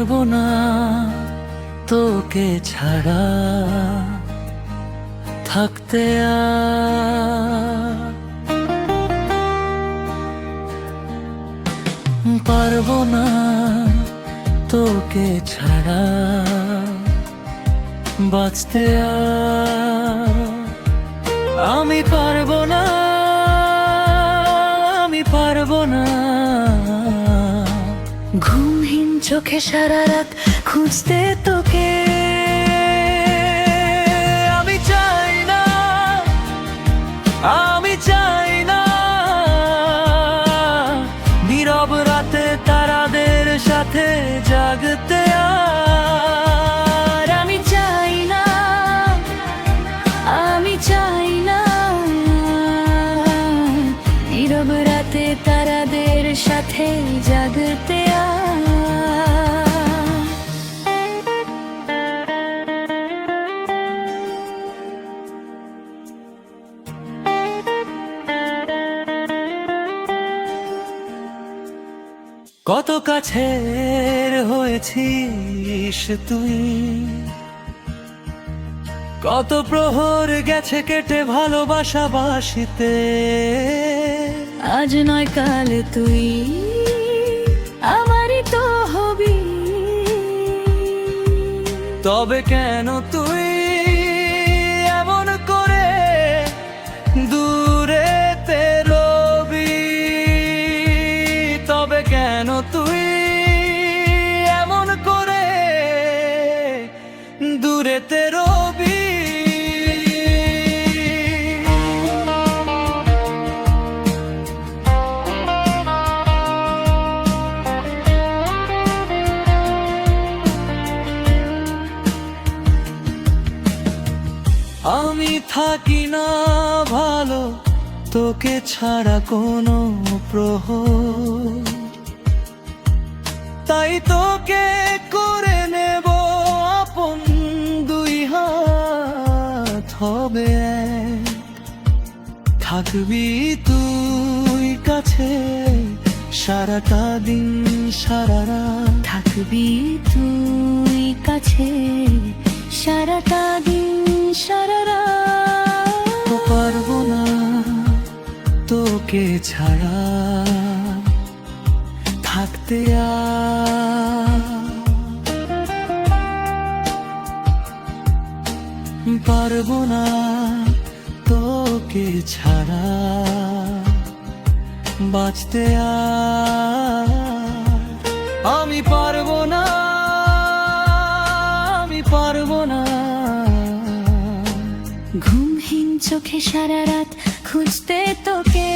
পারবো না তোকে ছাড়া থাকতে পারবো না তোকে ছাড়া বাঁচতে আমি পারবো না, আমি পারবো না। ঘুমহীন চোখে সারা রাত খুঁজতে তোকে, আমি চাই না, আমি চাই না নীরব রাতে তারাদের সাথে জাগতে আর আমি চাই না, আমি চাই না নীরব রাতে তারাদের সাথে জাগতে কত কাছের হয়েছিস তুই, কত প্রহর গেছে কেটে ভালোবাসা বাসিতে। আজ নয় কাল তুই আমারই তো হবি, তবে কেন তুই এমন করে দূরে রবি, তবে কেন তুই এমন করে দূরে রবি। আমি থাকি না ভালো তোকে ছাড়া কোনো প্রহর, তাই তোকে করে নেব আপন, দুই হাত হবে এক। থাকবি তুই কাছে সারাটা দিন সারা রাত, থাকবি তুই কাছে সারাটা দিন সারা রাত। পারবো না তোকে ছাড়া থাকতে পারবো না তোকে ছাড়া বাঁচতে আমি পারবো না, আমি পারবো না। ঘুমহীন চোখে সারা রাত খুঁজতে তোকে।